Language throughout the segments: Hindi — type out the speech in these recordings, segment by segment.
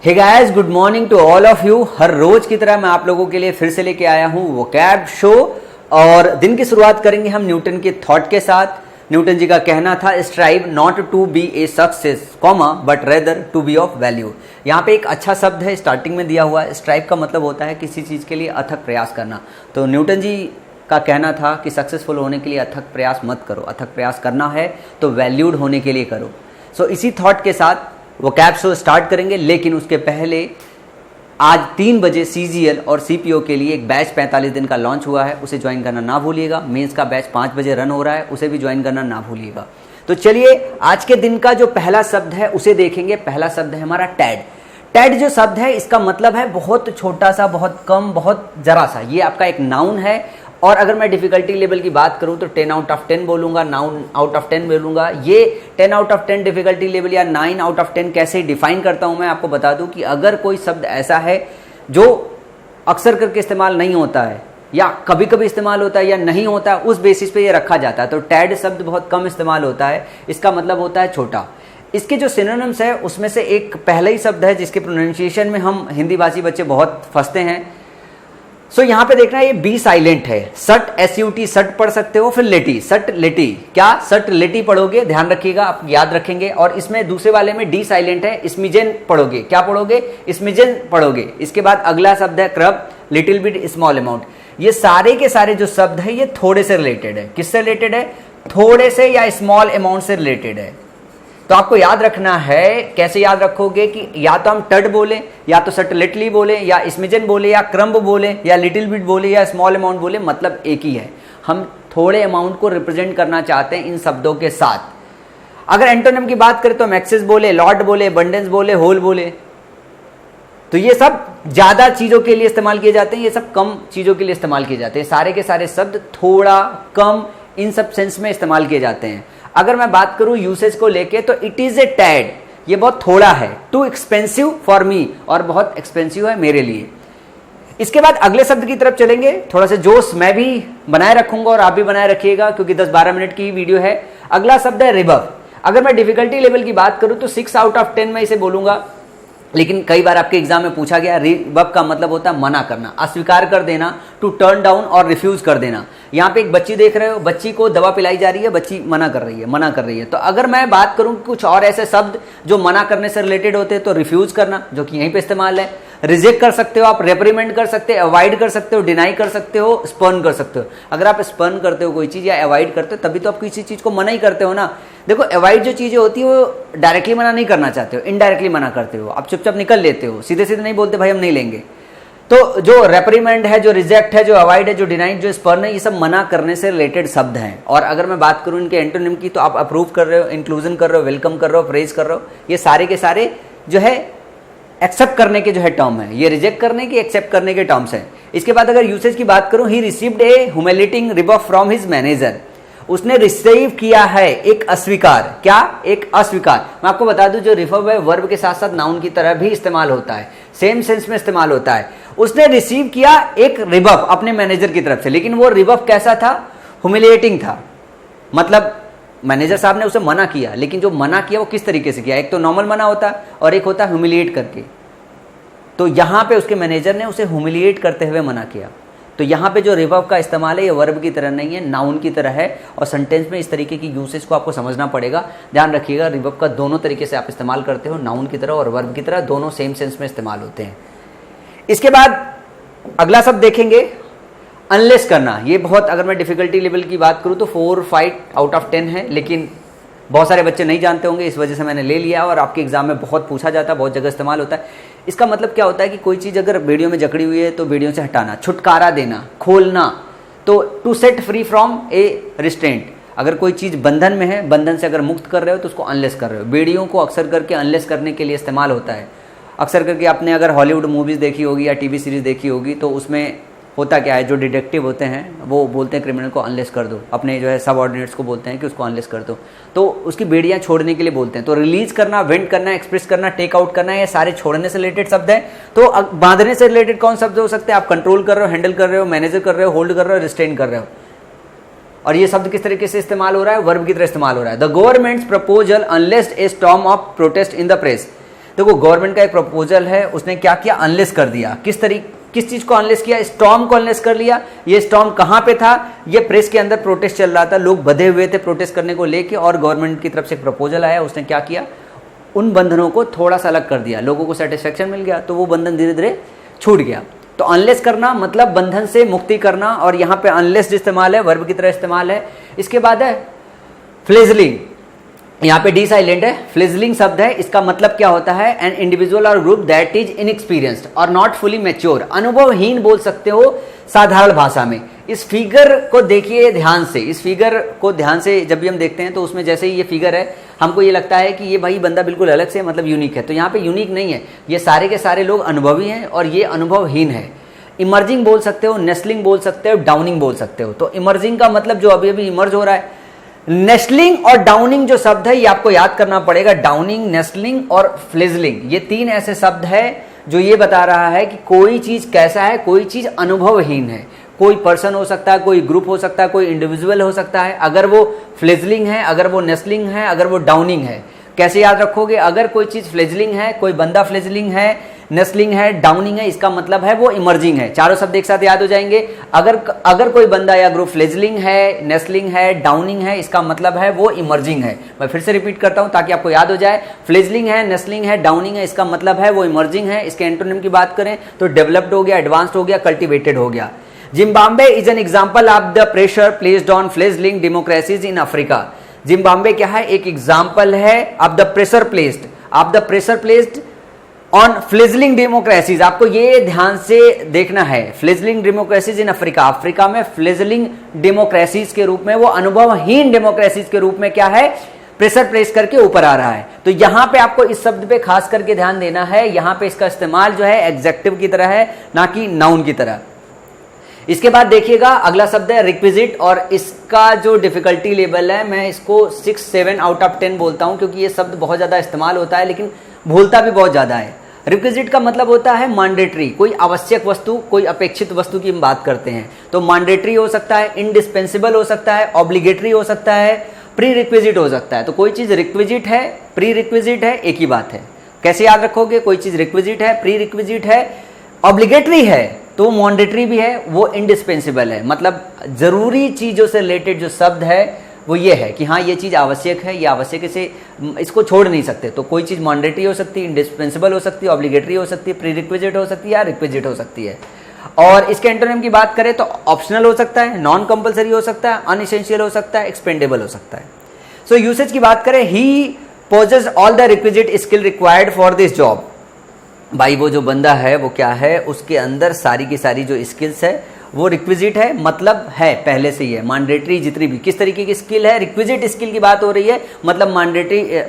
Hey guys, good morning to all of you. हर रोज की तरह मैं आप लोगों के लिए फिर से लेके आया हूं वोकैब शो। और दिन की शुरुआत करेंगे हम न्यूटन के थॉट के साथ। न्यूटन जी का कहना था, strive not to be a success comma but rather to be of value. यहाँ पे एक अच्छा शब्द है स्टार्टिंग में दिया हुआ है। स्ट्राइव का मतलब होता है किसी चीज़ के लिए अथक प्रयास करना। तो न्यूटन जी का कहना था कि सक्सेसफुल होने के लिए अथक प्रयास मत करो, अथक प्रयास करना है तो वैल्यूड होने के लिए करो। सो इसी थॉट के साथ वोकैब शो स्टार्ट करेंगे, लेकिन उसके पहले आज 3 बजे CGL और CPO के लिए एक बैच 45 दिन का लॉन्च हुआ है, उसे ज्वाइन करना ना भूलिएगा। मेंस का बैच 5 बजे रन हो रहा है, उसे भी ज्वाइन करना ना भूलिएगा। तो चलिए आज के दिन का जो पहला शब्द है उसे देखेंगे। पहला शब्द है हमारा टैड। टैड जो शब्द है इसका मतलब है बहुत छोटा सा, बहुत कम, बहुत जरा सा। ये आपका एक नाउन है। और अगर मैं डिफिकल्टी लेवल की बात करूं तो 10 आउट ऑफ 10 बोलूंगा, 9 आउट ऑफ 10 बोलूंगा। ये 10 आउट ऑफ 10 डिफिकल्टी लेवल या 9 आउट ऑफ 10 कैसे डिफाइन करता हूं मैं आपको बता दूं कि अगर कोई शब्द ऐसा है जो अक्सर करके इस्तेमाल नहीं होता है या कभी कभी इस्तेमाल होता है या नहीं होता है, उस बेसिस पे ये रखा जाता है। तो टैड शब्द बहुत कम इस्तेमाल होता है, इसका मतलब होता है छोटा। इसके जो सिनोनिम्स है उसमें से एक पहला ही शब्द है जिसके प्रोनाउंसिएशन में हम हिंदी भाषी बच्चे बहुत फंसते हैं। सो यहाँ पे देखना ये बी साइलेंट है। सट SUT सट पढ़ सकते हो, फिर लेटी सट लेटी। क्या सट लेटी पढ़ोगे, ध्यान रखिएगा, आप याद रखेंगे। और इसमें दूसरे वाले में डी साइलेंट है, स्मिजेन पढ़ोगे। क्या पढ़ोगे? स्मिजेन पढ़ोगे। इसके बाद अगला शब्द है क्रब, लिटिल बिट, स्मॉल अमाउंट। ये सारे के सारे जो शब्द है ये थोड़े से रिलेटेड है। किससे रिलेटेड है? थोड़े से या स्मॉल अमाउंट से रिलेटेड है। तो आपको याद रखना है। कैसे याद रखोगे कि या तो हम टड बोले, या तो सटलेटली बोले, या स्मिजन बोले, या क्रम्ब बोले, या लिटिल बिट बोले, या स्मॉल अमाउंट बोले, मतलब एक ही है। हम थोड़े अमाउंट को रिप्रेजेंट करना चाहते हैं इन शब्दों के साथ। अगर एंटोनिम की बात करें तो मैक्सिस बोले, लॉट बोले, अबंडेंस बोले, होल बोले। तो ये सब ज्यादा चीजों के लिए इस्तेमाल किए जाते हैं, ये सब कम चीजों के लिए इस्तेमाल किए जाते हैं। सारे के सारे शब्द थोड़ा, कम, इन सब सेंस में इस्तेमाल किए जाते हैं। अगर मैं बात करूं यूसेज को लेके तो इट इज ए टैड, ये बहुत थोड़ा है। टू एक्सपेंसिव फॉर मी, और बहुत एक्सपेंसिव है मेरे लिए। इसके बाद अगले शब्द की तरफ चलेंगे। थोड़ा सा जोश मैं भी बनाए रखूंगा और आप भी बनाए रखिएगा क्योंकि 10-12 मिनट की वीडियो है। अगला शब्द है रिबफ। अगर मैं डिफिकल्टी लेवल की बात करूं तो 6 आउट ऑफ 10 में इसे बोलूंगा, लेकिन कई बार आपके एग्जाम में पूछा गया। रिबफ का मतलब होता है मना करना, अस्वीकार कर देना, टू टर्न डाउन और रिफ्यूज कर देना। यहाँ पे एक बच्ची देख रहे हो, बच्ची को दवा पिलाई जा रही है, बच्ची मना कर रही है। तो अगर मैं बात करूं कुछ और ऐसे शब्द जो मना करने से रिलेटेड होते हैं तो रिफ्यूज करना, जो कि यहीं पे इस्तेमाल है। रिजेक्ट कर सकते हो आप, रेप्रीमेंड कर सकते हो, अवॉइड कर सकते हो, डिनाई कर सकते हो, स्पर्न कर सकते हो। अगर आप स्पर्न करते हो कोई चीज या अवॉइड करते हो तभी तो आप किसी चीज को मना ही करते हो ना। देखो, अवॉइड जो चीजें होती है वो डायरेक्टली मना नहीं करना चाहते हो, इनडायरेक्टली मना करते हो। आप चुपचाप निकल लेते हो, सीधे सीधे नहीं बोलते भाई हम नहीं लेंगे। तो जो रेप्रीमेंड है, जो रिजेक्ट है, जो अवॉइड है, जो डिनाई, जो स्पर्न है, ये सब मना करने से रिलेटेड शब्द हैं। और अगर मैं बात करूं इनके एंटोनिम की तो आप अप्रूव कर रहे हो, इंक्लूजन कर रहे हो, वेलकम कर रहे हो, प्रेज कर रहे हो। ये सारे के सारे जो है एक्सेप्ट करने के जो है टर्म है, ये रिजेक्ट करने की, एक्सेप्ट करने के टर्म्स हैं। इसके बाद अगर यूसेज की बात करूं, he received a humiliating rebuff from his manager. उसने रिसीव किया है एक अस्वीकार। क्या? एक अस्वीकार। मैं आपको बता दूं जो रिफर्ब है वर्ब के साथ साथ नाउन की तरह भी इस्तेमाल होता है, सेम सेंस में इस्तेमाल होता है। उसने रिसीव किया एक रिबफ अपने मैनेजर की तरफ से, लेकिन वो रिबफ कैसा था? ह्यूमिलिएटिंग था। मतलब मैनेजर साहब ने उसे मना किया, लेकिन जो मना किया वो किस तरीके से किया? एक तो नॉर्मल मना होता है और एक होता है ह्यूमिलिएट करके। तो यहां पे उसके मैनेजर ने उसे ह्यूमिलिएट करते हुए मना किया। तो यहाँ पे जो रिबफ का इस्तेमाल है ये वर्ब की तरह नहीं है, नाउन की तरह है। और सेंटेंस में इस तरीके की यूसेज को आपको समझना पड़ेगा। ध्यान रखिएगा, रिबफ का दोनों तरीके से आप इस्तेमाल करते हो, नाउन की तरह और वर्ब की तरह, दोनों सेम सेंस में इस्तेमाल होते हैं। इसके बाद अगला शब्द देखेंगे, अनलेस करना। ये बहुत, अगर मैं डिफिकल्टी लेवल की बात करूँ तो 4-5 आउट ऑफ 10 है, लेकिन बहुत सारे बच्चे नहीं जानते होंगे, इस वजह से मैंने ले लिया। और आपके एग्जाम में बहुत पूछा जाता है, बहुत जगह इस्तेमाल होता है। इसका मतलब क्या होता है कि कोई चीज़ अगर वीडियो में जकड़ी हुई है तो वीडियो से हटाना, छुटकारा देना, खोलना। तो to set free from a restraint. अगर कोई चीज़ बंधन में है, बंधन से अगर मुक्त कर रहे हो तो उसको अनलेस कर रहे हो। वीडियो को अक्सर करके अनलेस करने के लिए इस्तेमाल होता है। अक्सर करके आपने अगर हॉलीवुड मूवीज़ देखी होगी या टीवी सीरीज देखी होगी तो उसमें होता क्या है, जो डिटेक्टिव होते हैं वो बोलते हैं क्रिमिनल को अनलेस कर दो, अपने जो है सबऑर्डिनेट्स को बोलते हैं कि उसको अनलेस कर दो। तो उसकी बेड़ियां छोड़ने के लिए बोलते हैं। तो रिलीज करना, वेंट करना, एक्सप्रेस करना, टेक आउट करना, ये सारे छोड़ने से रिलेटेड शब्द हैं। तो बांधने से रिलेटेड कौन शब्द हो सकते हैं? आप कंट्रोल कर रहे हो, हैंडल कर रहे हो, मैनेजर कर रहे हो, होल्ड कर रहे हो, रिस्ट्रेन कर रहे हो। और ये शब्द किस तरीके से इस्तेमाल हो रहा है? वर्ब की तरह इस्तेमाल हो रहा है। The government's proposal unleashed a storm of protest in the press. देखो गवर्नमेंट का एक प्रपोजल है, उसने क्या किया, अनलेस कर दिया। किस चीज को अनलेस किया, स्टॉर्म को अनलेस कर लिया। ये स्टॉर्म कहां पे था, ये प्रेस के अंदर प्रोटेस्ट चल रहा था, लोग बंधे हुए थे प्रोटेस्ट करने को लेके, और गवर्नमेंट की तरफ से एक प्रपोजल आया, उसने क्या किया, उन बंधनों को थोड़ा सा अलग कर दिया, लोगों को सेटिस्फेक्शन मिल गया, तो वो बंधन धीरे धीरे छूट गया। तो अनलेस करना मतलब बंधन से मुक्ति करना, और यहाँ पे अनलेस इस्तेमाल है, वर्ब की तरह इस्तेमाल है। इसके बाद है फ्लेजलिंग, यहाँ पे डी साइलेंट है। फ्लेजलिंग शब्द है, इसका मतलब क्या होता है, एन इंडिविजुअल और ग्रुप दैट इज इनएक्सपीरियंस्ड और नॉट फुली मैच्योर, अनुभवहीन बोल सकते हो साधारण भाषा में। इस फिगर को देखिए ध्यान से, इस फिगर को ध्यान से जब भी हम देखते हैं तो उसमें जैसे ही ये फिगर है हमको ये लगता है कि ये भाई बंदा बिल्कुल अलग से मतलब यूनिक है, तो यहाँ पे यूनिक नहीं है, ये सारे के सारे लोग अनुभवी हैं और ये अनुभवहीन है। इमर्जिंग बोल सकते हो, नेस्लिंग बोल सकते हो, डाउनिंग बोल सकते हो। तो इमर्जिंग का मतलब जो अभी अभी इमर्ज हो रहा है। नेस्लिंग और डाउनिंग जो शब्द है ये आपको याद करना पड़ेगा। डाउनिंग, नेस्लिंग और फ्लेजलिंग, ये तीन ऐसे शब्द है जो ये बता रहा है कि कोई चीज कैसा है, कोई चीज अनुभवहीन है। कोई पर्सन हो सकता है, कोई ग्रुप हो सकता है, कोई इंडिविजुअल हो सकता है। अगर वो फ्लेजलिंग है, अगर वो नेस्लिंग है, अगर वो डाउनिंग है, कैसे याद रखोगे, अगर कोई चीज फ्लेजलिंग है, कोई बंदा फ्लेजलिंग है, नेस्लिंग है, डाउनिंग है, इसका मतलब है वो इमर्जिंग है। चारों शब्द एक साथ याद हो जाएंगे। अगर कोई बंदा या ग्रुप फ्लेजलिंग है, नेस्लिंग है, डाउनिंग है, इसका मतलब है वो इमर्जिंग है। मैं फिर से रिपीट करता हूं ताकि आपको याद हो जाए। फ्लेजलिंग है, नेस्लिंग है, डाउनिंग है, इसका मतलब है वो इमर्जिंग है। इसके एंटोनिम की बात करें तो डेवलप्ड हो गया, एडवांस्ड हो गया, कल्टिवेटेड हो गया। Zimbabwe is an example of the pressure placed on fledgling democracies in Africa. Zimbabwe क्या है, एक एग्जाम्पल है of the pressure placed on fledgling democracies. आपको ये ध्यान से देखना है, fledgling democracies in Africa. Africa में फ्लेजलिंग डेमोक्रेसीज के रूप में, वो अनुभवहीन डेमोक्रेसीज के रूप में क्या है, प्रेशर प्लेस करके ऊपर आ रहा है। तो यहां पे आपको इस शब्द पे खास करके ध्यान देना है। यहां पे इसका इस्तेमाल जो है एडजेक्टिव की तरह है, ना कि नाउन की तरह। इसके बाद देखिएगा अगला शब्द है रिक्विजिट, और इसका जो डिफिकल्टी लेवल है मैं इसको 6-7 आउट ऑफ 10 बोलता हूं, क्योंकि ये शब्द बहुत ज्यादा इस्तेमाल होता है लेकिन भूलता भी बहुत ज्यादा है। रिक्विजिट का मतलब होता है मैंडेटरी, कोई आवश्यक वस्तु, कोई अपेक्षित वस्तु की हम बात करते हैं। तो मैंडेटरी हो सकता है, इंडिस्पेंसिबल हो सकता है, ऑब्लिगेटरी हो सकता है, प्री रिक्विजिट हो सकता है। तो कोई चीज रिक्विजिट है, प्री रिक्विजिट है, एक ही बात है। कैसे याद रखोगे, कोई चीज रिक्विजिट है, प्री रिक्विजिट है, ऑब्लिगेटरी है, तो मैंडेटरी भी है, वो इंडिस्पेंसिबल है। मतलब जरूरी चीजों से रिलेटेड जो शब्द है वो ये है कि हाँ ये चीज आवश्यक है, ये आवश्यक से इसको छोड़ नहीं सकते। तो कोई चीज मैंडेटरी हो सकती है, इंडिस्पेंसिबल हो सकती है, ऑब्लिगेटरी हो सकती है, प्री रिक्विजिट हो सकती है, या रिक्विजिट हो सकती है। और इसके एंटोनिम की बात करें तो ऑप्शनल हो सकता है, नॉन कंपल्सरी हो सकता है, अनइसेंशियल हो सकता है, एक्सपेंडेबल हो सकता है। सो यूसेज की बात करें, he possesses all the requisite skill required for this job. भाई वो जो बंदा है वो क्या है, उसके अंदर सारी की सारी जो स्किल्स है वो रिक्विजिट है, मतलब है पहले से ही है। मैंडेटरी जितनी भी किस तरीके की स्किल है, रिक्विजिट स्किल की बात हो रही है, मतलब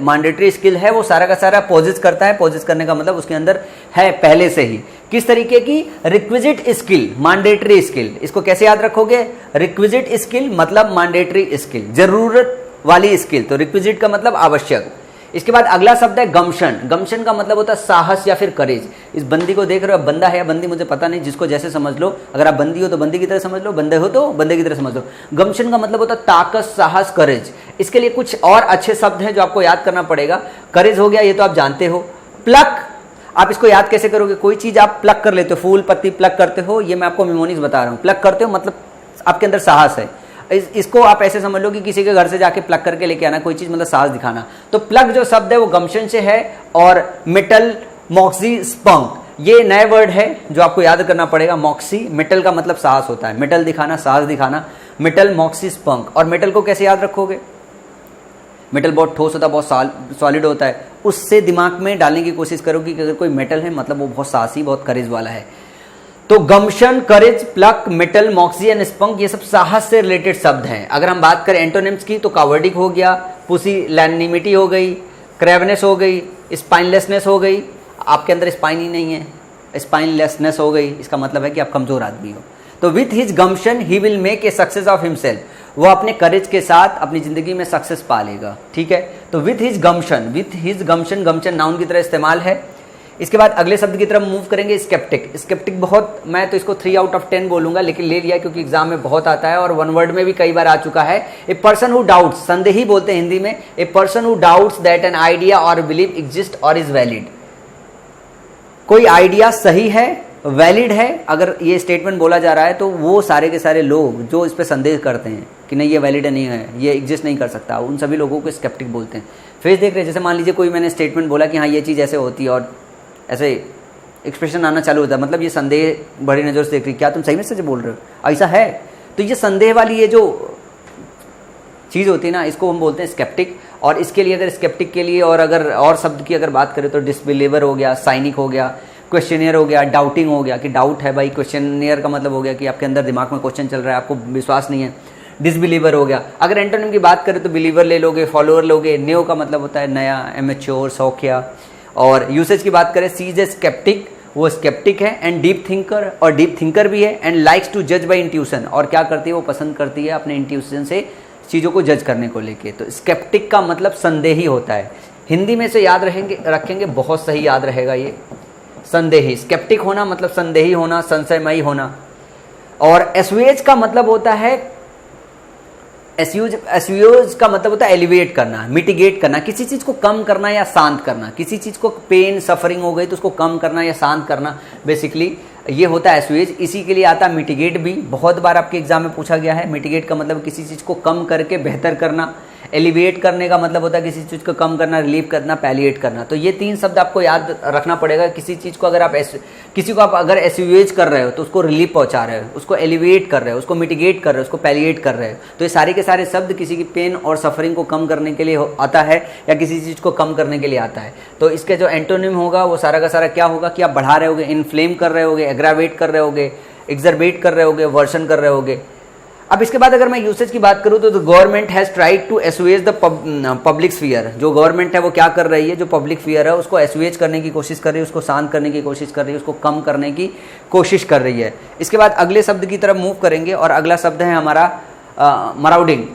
मैंडेटरी स्किल है, वो सारा का सारा पोजेस करता है। पोजेस करने का मतलब उसके अंदर है पहले से ही। किस तरीके की, रिक्विजिट स्किल, मैंडेटरी स्किल। इसको कैसे याद रखोगे, रिक्विजिट स्किल मतलब मैंडेटरी स्किल, जरूरत वाली स्किल। तो रिक्विजिट का मतलब आवश्यक। इसके बाद अगला शब्द है गम्शन। गम्शन का मतलब होता है साहस या फिर करेज। इस बंदी को देख रहे हो, बंदा है या बंदी मुझे पता नहीं, जिसको जैसे समझ लो। अगर आप बंदी हो तो बंदी की तरह समझ लो, बंदे हो तो बंदे की तरह समझ लो। गम्शन का मतलब होता है ताकत, साहस, करेज। इसके लिए कुछ और अच्छे शब्द हैं जो आपको याद करना पड़ेगा। करेज हो गया, ये तो आप जानते हो। प्लक, आप इसको याद कैसे करोगे, कोई चीज आप प्लक कर लेते हो, फूल पत्ती प्लक करते हो, ये मैं आपको निमोनिक्स बता रहा हूँ। प्लक करते हो मतलब आपके अंदर साहस है। इसको आप ऐसे समझ लो कि किसी के घर से जाके प्लग करके लेके आना, कोई चीज मतलब साहस दिखाना। तो प्लग जो शब्द है वो गम्शन से है। और मेटल, मॉक्सी, स्पंक, ये नए वर्ड है जो आपको याद करना पड़ेगा। मॉक्सी, मेटल का मतलब साहस होता है, मेटल दिखाना, साहस दिखाना। Mettle, moxie, spunk. और मेटल को कैसे याद रखोगे, मेटल बहुत ठोस होता है, बहुत सॉलिड होता है। उससे दिमाग में डालने की कोशिश करोगे कि अगर कोई मेटल है मतलब वो बहुत साहसी, बहुत करेज वाला है। तो गम्शन, करेज, प्लक, मेटल, मॉक्सी एंड स्पंक, ये सब साहस से रिलेटेड शब्द हैं। अगर हम बात करें एंटोनिम्स की तो कावर्डिक हो गया, पुसिलैनिमिटी हो गई, क्रेवनेस हो गई, स्पाइनलेसनेस हो गई। आपके अंदर स्पाइन ही नहीं है, स्पाइनलेसनेस हो गई, इसका मतलब है कि आप कमजोर आदमी हो। तो with his gumption he will make a success of himself, वो अपने करेज के साथ अपनी जिंदगी में सक्सेस पा लेगा। ठीक है, तो विथ हिज गम्शन, गम्शन नाउन की तरह इस्तेमाल है। इसके बाद अगले शब्द की तरफ मूव करेंगे, स्केप्टिक। स्केप्टिक बहुत, मैं तो इसको 3 आउट ऑफ 10 बोलूंगा, लेकिन ले लिया क्योंकि एग्जाम में बहुत आता है और वन वर्ड में भी कई बार आ चुका है। ए पर्सन हु डाउट्स, संदेही बोलते हैं हिंदी में। A person who doubts that an idea और बिलीव एग्जिस्ट और इज वैलिड। कोई आइडिया सही है, वैलिड है, अगर ये स्टेटमेंट बोला जा रहा है तो वो सारे के सारे लोग जो इस पर संदेह करते हैं कि नहीं ये वैलिड नहीं है, ये एग्जिस्ट नहीं कर सकता, उन सभी लोगों को स्केप्टिक बोलते हैं। फेस देख रहे हैं, जैसे मान लीजिए कोई मैंने स्टेटमेंट बोला कि हाँ ये चीज़ ऐसे होती है और ऐसे एक्सप्रेशन आना चालू होता है, मतलब ये संदेह बड़ी नज़र से देख रही, क्या तुम सही में सच बोल रहे हो, ऐसा है? तो ये संदेह वाली ये जो चीज़ होती है ना, इसको हम बोलते हैं स्केप्टिक। और इसके लिए अगर स्केप्टिक के लिए और अगर और शब्द की अगर बात करें तो डिसबिलीवर हो गया, साइनिक हो गया, क्वेश्चनियर हो गया, डाउटिंग हो गया कि डाउट है भाई, क्वेश्चनियर का मतलब हो गया कि आपके अंदर दिमाग में क्वेश्चन चल रहा है, आपको विश्वास नहीं है, डिसबिलीवर हो गया। अगर एंटोनिम की बात करें तो बिलीवर ले लोगे, फॉलोअर लोगे, न्यू का मतलब होता है नया, एमेच्योर, शौकिया। और यूसेज की बात करें, सी इज ए स्केप्टिक, वो स्केप्टिक है, एंड डीप थिंकर, और डीप थिंकर भी है, एंड लाइक्स टू जज बाय इंट्यूशन, और क्या करती है वो पसंद करती है अपने इंट्यूशन से चीज़ों को जज करने को लेके। तो स्केप्टिक का मतलब संदेही होता है। हिंदी में से याद रखेंगे, बहुत सही याद रहेगा ये, संदेही। स्केप्टिक होना मतलब संदेही होना, संशयमयी होना। और एस्यूज का मतलब होता है, एस्यूज का मतलब होता है एलिवेट करना, मिटिगेट करना, किसी चीज़ को कम करना या शांत करना, किसी चीज़ को पेन सफरिंग हो गई तो उसको कम करना या शांत करना, बेसिकली ये होता है एस्यूज। इसी के लिए आता है मिटिगेट भी, बहुत बार आपके एग्जाम में पूछा गया है। मिटिगेट का मतलब किसी चीज़ को कम करके बेहतर करना, एलिवेट करने का मतलब होता है किसी चीज़ को कम करना, रिलीव करना, पैलिएट करना। तो ये तीन शब्द आपको याद रखना पड़ेगा। किसी चीज़ को अगर आप किसी को आप अगर एस्यूज कर रहे हो तो उसको रिलीफ पहुंचा रहे हो, उसको एलिवेट कर रहे हो, उसको मिटिगेट कर रहे हो, उसको पैलिएट कर रहे हो। तो ये सारे के सारे शब्द किसी की पेन और सफरिंग को कम करने के लिए आता है या किसी चीज़ को कम करने के लिए आता है। तो इसके जो एंटोनिम होगा वो सारा का सारा क्या होगा कि आप बढ़ा रहे होगे, इन्फ्लेम कर रहे होगे, एग्रावेट कर रहे होगे, एग्जर्बेट कर रहे होगे, वर्सन कर रहे होगे। अब इसके बाद अगर मैं यूसेज की बात करूं तो government has tried to assuage the public sphere. जो गवर्नमेंट है वो क्या कर रही है, जो पब्लिक स्फीयर है उसको एस्यूएज करने की कोशिश कर रही है, उसको शांत करने की कोशिश कर रही है, उसको कम करने की कोशिश कर रही है। इसके बाद अगले शब्द की तरफ मूव करेंगे और अगला शब्द है हमारा मराउडिंग।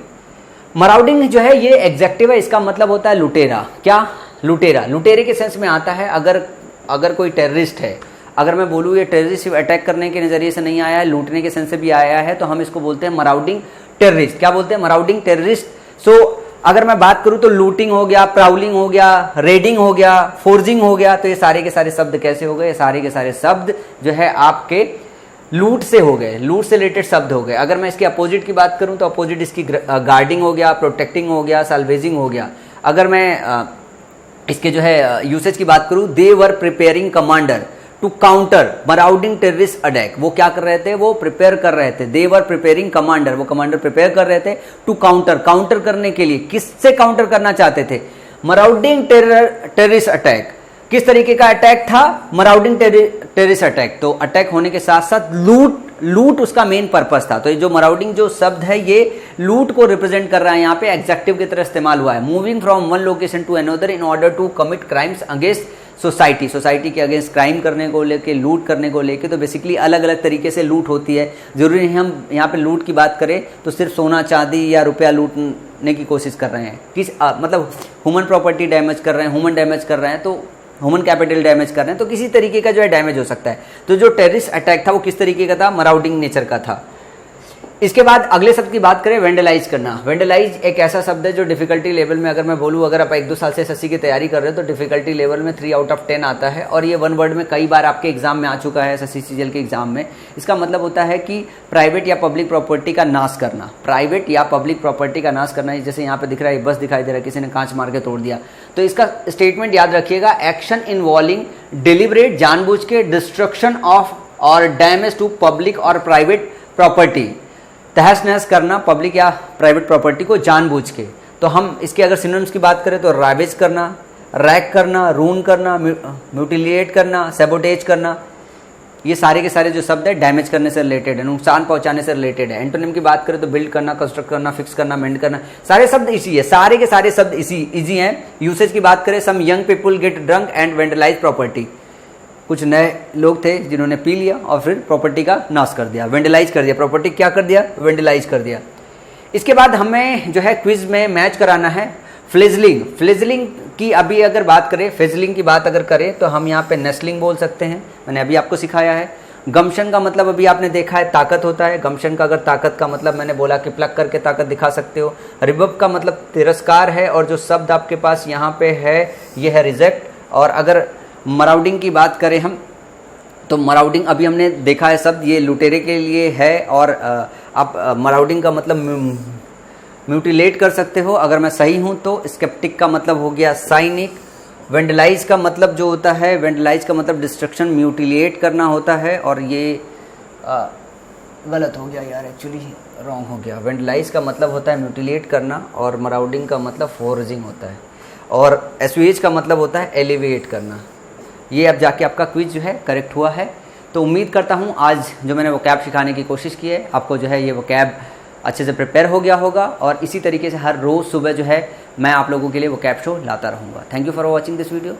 मराउडिंग जो है ये एग्जेक्टिव है, इसका मतलब होता है लुटेरा। क्या? लुटेरा। लुटेरे के सेंस में आता है। अगर कोई टेररिस्ट है, अगर मैं बोलूँ ये टेररिस्ट अटैक करने के नज़रिए से नहीं आया है, लूटने के सेंस से भी आया है, तो हम इसको बोलते हैं मराउडिंग टेररिस्ट। क्या बोलते हैं? मराउडिंग टेररिस्ट। सो अगर मैं बात करूँ तो लूटिंग हो गया, प्राउलिंग हो गया, रेडिंग हो गया, फोर्जिंग हो गया। तो ये सारे के सारे शब्द कैसे हो गए? सारे के सारे शब्द जो है आपके लूट से हो गए, लूट से रिलेटेड शब्द हो गए। अगर मैं इसके अपोजिट की बात करूँ तो अपोजिट इसकी गार्डिंग हो गया, प्रोटेक्टिंग हो गया, साल्वेजिंग हो गया। अगर मैं इसके जो है यूसेज की बात करूँ, they were preparing commander to counter marauding terrorist attack. वो क्या कर रहे थे? वो प्रिपेयर कर रहे थे। दे वर प्रिपेयरिंग कमांडर, वो कमांडर प्रिपेयर कर रहे थे टू काउंटर, काउंटर करने के लिए। किससे काउंटर करना चाहते थे? मराउडिंग टेररिस्ट अटैक। किस तरीके का अटैक था? मराउडिंग टेररिस्ट अटैक। तो अटैक होने के साथ साथ लूट उसका मेन पर्पस था। तो ये जो मराउडिंग जो शब्द है ये लूट को रिप्रेजेंट कर रहा है। यहाँ पे एडजेक्टिव की तरह इस्तेमाल हुआ है। Moving from one location to another in order to commit crimes against society. Society के अगेंस्ट क्राइम करने को लेके, लूट करने को लेके। तो बेसिकली अलग अलग तरीके से लूट होती है। जरूरी नहीं हम यहाँ पे लूट की बात करें तो सिर्फ सोना चांदी या रुपया लूटने की कोशिश कर रहे हैं। मतलब ह्यूमन प्रॉपर्टी डैमेज कर रहे हैं, ह्यूमन डैमेज कर रहे हैं, तो ह्यूमन कैपिटल डैमेज कर रहे हैं, तो किसी तरीके का जो है डैमेज हो सकता है। तो जो टेररिस्ट अटैक था वो किस तरीके का था? मराउडिंग नेचर का था। इसके बाद अगले शब्द की बात करें, वेंडलाइज करना। वेंडलाइज एक ऐसा शब्द है जो डिफिकल्टी लेवल में, अगर मैं बोलूँ, अगर आप 1-2 साल से एसएससी की तैयारी कर रहे हो तो डिफिकल्टी लेवल में 3 आउट ऑफ 10 आता है। और ये वन वर्ड में कई बार आपके एग्जाम में आ चुका है, एसएससी सीजीएल के एग्जाम में। इसका मतलब होता है कि प्राइवेट या पब्लिक प्रॉपर्टी का नाश करना। प्राइवेट या पब्लिक प्रॉपर्टी का नाश करना। जैसे यहाँ पे दिख रहा है, बस दिखाई दे रहा है, किसी ने कांच मार के तोड़ दिया। तो इसका स्टेटमेंट याद रखिएगा, एक्शन इन्वॉल्विंग डिलिबरेट, जानबूझ के, डिस्ट्रक्शन ऑफ और डैमेज टू पब्लिक और प्राइवेट प्रॉपर्टी। तहस नहस करना पब्लिक या प्राइवेट प्रॉपर्टी को जानबूझ के। तो हम इसके अगर सिनोनिम्स की बात करें तो रावेज करना, रैक करना, रून करना, म्यूटिलिएट करना, सैबोटेज करना। ये सारे के सारे जो शब्द है डैमेज करने से रिलेटेड है, नुकसान पहुंचाने से रिलेटेड है। एंटोनिम की बात करें तो बिल्ड करना, कंस्ट्रक्ट करना, फिक्स करना, मेंड करना। सारे शब्द इसी है, सारे के सारे शब्द इजी हैं। यूसेज की बात करें, some young people get drunk and vandalize property. कुछ नए लोग थे जिन्होंने पी लिया और फिर प्रॉपर्टी का नाश कर दिया, वेंडलाइज कर दिया। प्रॉपर्टी क्या कर दिया? वेंडलाइज कर दिया। इसके बाद हमें जो है क्विज में मैच कराना है फ्लेजलिंग। फ्लेजलिंग की अभी अगर बात करें, फ्लेजलिंग की बात अगर करें तो हम यहाँ पे नेस्लिंग बोल सकते हैं, मैंने अभी आपको सिखाया है। गम्शन का मतलब अभी आपने देखा है ताकत होता है। गम्शन का अगर ताकत का मतलब मैंने बोला कि प्लग करके ताकत दिखा सकते हो। रिबब का मतलब तिरस्कार है, और जो शब्द आपके पास यहाँ पे है ये है रिजेक्ट। और अगर मराउडिंग की बात करें हम, तो मराउडिंग अभी हमने देखा है शब्द, ये लुटेरे के लिए है। और आप मराउडिंग का मतलब म्यूटिलेट कर सकते हो अगर मैं सही हूँ तो। स्केप्टिक का मतलब हो गया साइनिक। वेंडलाइज का मतलब जो होता है, वेंडलाइज का मतलब डिस्ट्रक्शन, म्यूटिलेट करना होता है। और ये गलत हो गया यार, एक्चुअली रॉन्ग हो गया। वेंडलाइज का मतलब होता है म्यूटिलेट करना और मराउडिंग का मतलब फोर्जिंग होता है। और एसयूएच का मतलब होता है एलिवेट करना। ये अब जाके आपका क्विज जो है करेक्ट हुआ है। तो उम्मीद करता हूँ आज जो मैंने वोकैब सिखाने की कोशिश की है, आपको जो है ये वोकैब अच्छे से प्रिपेयर हो गया होगा। और इसी तरीके से हर रोज़ सुबह जो है मैं आप लोगों के लिए वोकैब शो लाता रहूँगा। Thank you for watching this video.